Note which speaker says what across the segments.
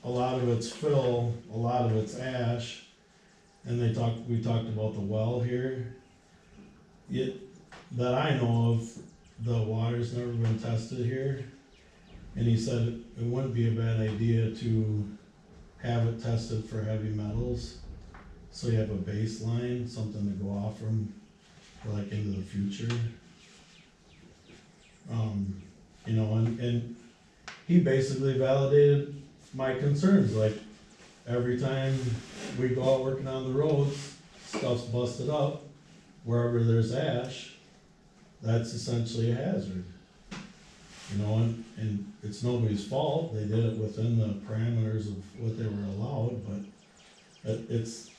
Speaker 1: a lot of it's fill, a lot of it's ash, and we talked about the well here. That I know of, the water's never been tested here, and he said it wouldn't be a bad idea to have it tested for heavy metals, so you have a baseline, something to go off from for like into the future. You know, and he basically validated my concerns, like every time we go out working on the roads, stuff's busted up, wherever there's ash, that's essentially a hazard. You know, and it's nobody's fault, they did it within the parameters of what they were allowed, but it's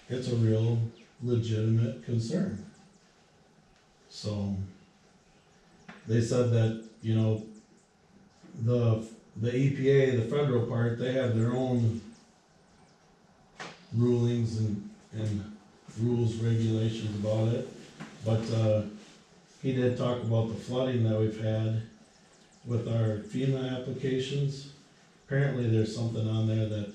Speaker 1: a real legitimate concern. So, they said that, you know, the EPA, the federal part, they have their own rulings and rules, regulations about it, but he did talk about the flooding that we've had with our FEMA applications. Apparently there's something on there that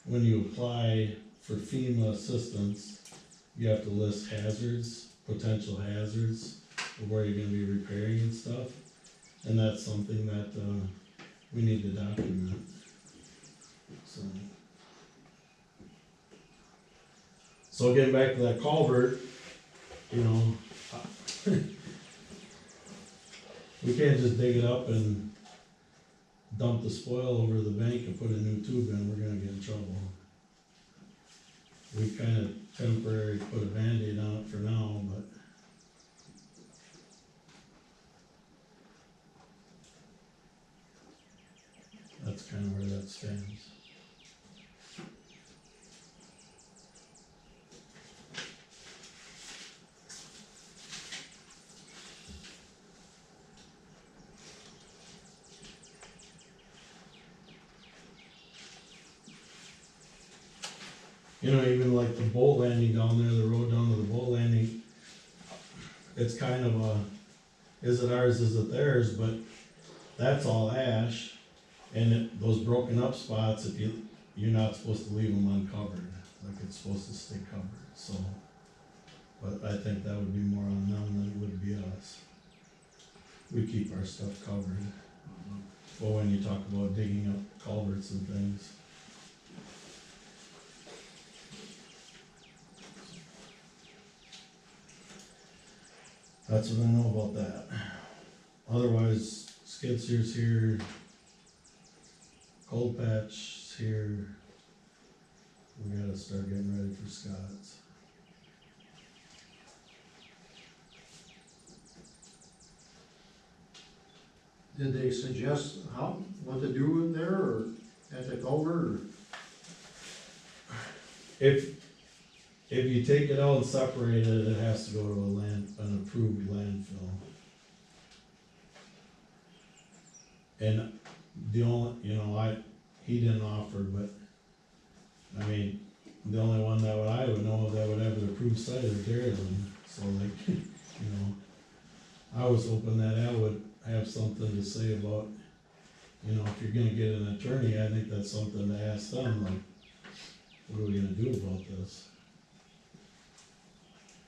Speaker 1: when you apply for FEMA assistance, you have to list hazards, potential hazards, of where you're gonna be repairing and stuff, and that's something that we need to document. So getting back to that culvert, you know, we can't just dig it up and dump the spoil over the bank and put a new tube in, we're gonna get in trouble. We kinda temporarily put a Band-Aid on it for now, but that's kinda where that stands. You know, even like the boat landing down there, the road down to the boat landing, it's kind of a, is it ours, is it theirs, but that's all ash, and those broken up spots, if you're not supposed to leave them uncovered, like it's supposed to stay covered, so. But I think that would be more on them than it would be us. We keep our stuff covered. But when you talk about digging up culverts and things, that's what I know about that. Otherwise, skid steer's here, cold patch's here. We gotta start getting ready for Scott's.
Speaker 2: Did they suggest what to do in there, or at the culvert, or?
Speaker 1: If you take it out and separate it, it has to go to an approved landfill. And the only, you know, he didn't offer, but, I mean, the only one that I would know of that would have an approved site is Dairyland. So like, you know, I was hoping that Al would have something to say about, you know, if you're gonna get an attorney, I think that's something to ask them, like, what are we gonna do about this?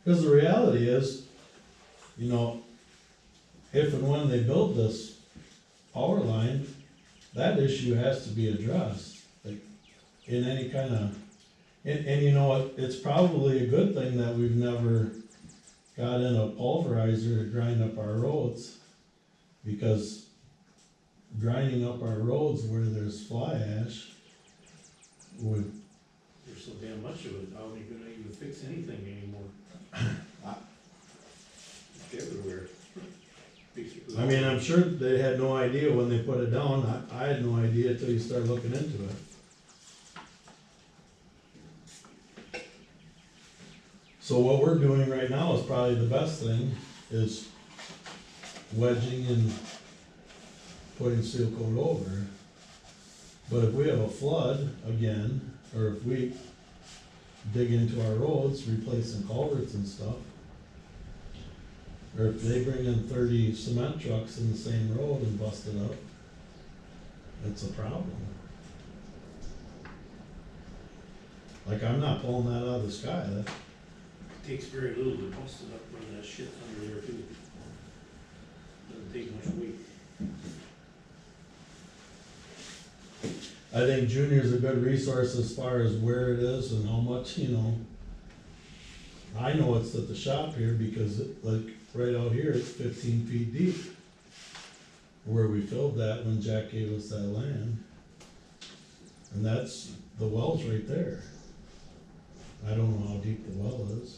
Speaker 1: Because the reality is, you know, if and when they build this power line, that issue has to be addressed, like, in any kind of, and you know what, it's probably a good thing that we've never got in a pulverizer to grind up our roads, because grinding up our roads where there's fly ash would.
Speaker 3: There's so damn much of it, how are we gonna even fix anything anymore? It's everywhere.
Speaker 1: I mean, I'm sure they had no idea when they put it down. I had no idea until you start looking into it. So what we're doing right now is probably the best thing, is wedging and putting seal coat over. But if we have a flood again, or if we dig into our roads, replacing culverts and stuff, or if they bring in 30 cement trucks in the same road and bust it up, it's a problem. Like, I'm not pulling that out of the sky, that,
Speaker 3: Takes very little to bust it up when that shit's under there too. Doesn't take much weight.
Speaker 1: I think Junior's a good resource as far as where it is and how much, you know. I know it's at the shop here because it, like, right out here, it's 15 feet deep. Where we filled that when Jack gave us that land. And that's, the well's right there. I don't know how deep the well is.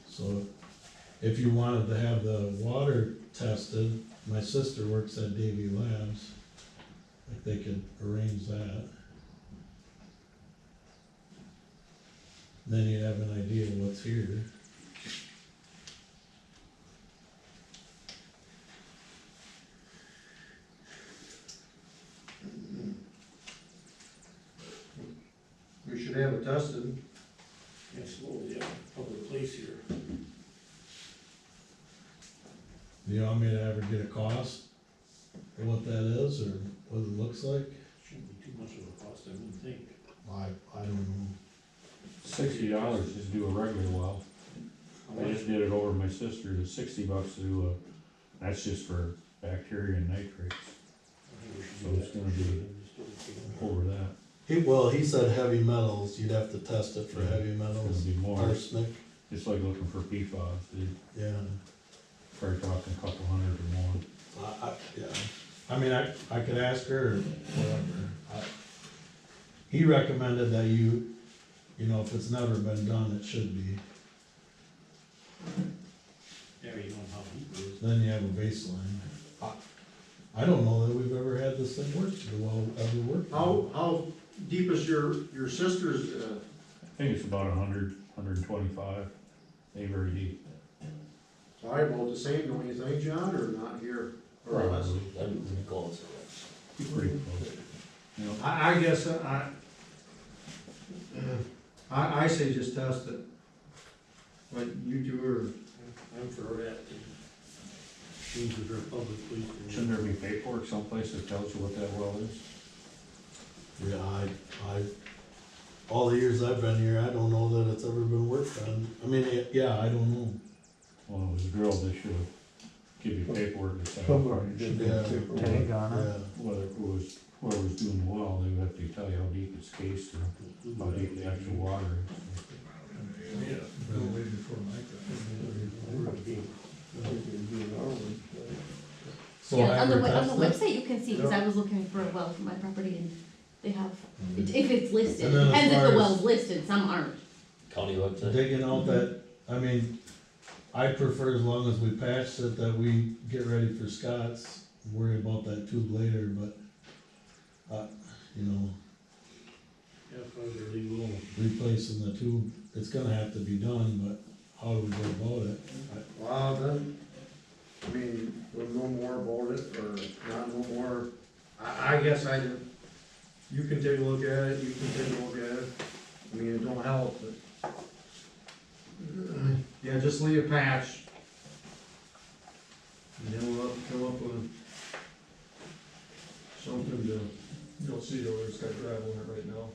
Speaker 1: So, if you wanted to have the water tested, my sister works at Davy Labs, like they could arrange that. Then you'd have an idea of what's here.
Speaker 2: We should have it tested.
Speaker 3: It's slow, yeah, public place here.
Speaker 1: Do you want me to ever get a cost for what that is, or what it looks like?
Speaker 3: Shouldn't be too much of a cost, I wouldn't think.
Speaker 1: I don't know.
Speaker 4: $60 just do a regular well.
Speaker 3: How
Speaker 4: I
Speaker 3: much?
Speaker 4: just did it over to my sister, it's $60 to do that's just for bacteria and nitrates,
Speaker 3: I think we should
Speaker 4: So
Speaker 3: do
Speaker 4: it's
Speaker 3: that.
Speaker 4: gonna be over that.
Speaker 1: He said heavy metals, you'd have to test it for heavy
Speaker 4: It's gonna
Speaker 1: metals,
Speaker 4: be more,
Speaker 1: arsenic,
Speaker 4: it's like looking for PFAS, dude.
Speaker 1: yeah.
Speaker 4: Probably talking a couple hundred or more.
Speaker 1: Yeah, I mean, I could ask her, or whatever. He recommended that you know, if it's never been done, it should be.
Speaker 3: Yeah, you know how deep it is.
Speaker 1: Then you have a baseline. I don't know that we've ever had this thing work, the well ever worked.
Speaker 2: How deep is your sister's,
Speaker 4: I think it's about 100, 125, they very deep.
Speaker 2: probably about the same, don't you think, John, or not here? Or less?
Speaker 5: That'd be pretty close.
Speaker 4: Pretty close. You know,
Speaker 2: I guess I say just test it. Like you two
Speaker 3: I'm for that. Seems that they're public place.
Speaker 4: shouldn't there be paperwork someplace that tells you what that well is?
Speaker 1: Yeah, all the years I've been here, I don't know that it's ever been worked on. I mean, yeah, I don't know.
Speaker 4: Well, it was drilled, they should have give you paperwork to say.
Speaker 1: Yeah.
Speaker 6: Tag on it.
Speaker 1: Yeah.
Speaker 4: Whether it was, whoever's doing the well, they would have to tell you how deep it's cased or how deep the actual water is.
Speaker 1: So
Speaker 7: Yeah,
Speaker 1: have
Speaker 7: on the,
Speaker 1: her
Speaker 7: on the
Speaker 1: test it?
Speaker 7: website you can see, cause I was looking for a well for my property and they have, if it's listed,
Speaker 1: And then as
Speaker 7: depends if
Speaker 1: far
Speaker 7: the
Speaker 1: as-
Speaker 7: well's listed, some aren't.
Speaker 5: County website.
Speaker 1: Digging out that, I mean, I prefer as long as we patch it that we get ready for Scott's, worry about that tube later, but, you know,
Speaker 3: Yeah, probably legal.
Speaker 1: replacing the tube, it's gonna have to be done, but how do we go about it?
Speaker 2: well, then, I mean, we'll know more about it, or not know more. I guess you can take a look at it, you can take a look at it. I mean, it don't help, but. Yeah, just leave a patch. And then we'll come up with something to.
Speaker 8: You'll see though, it's got gravel in it right now.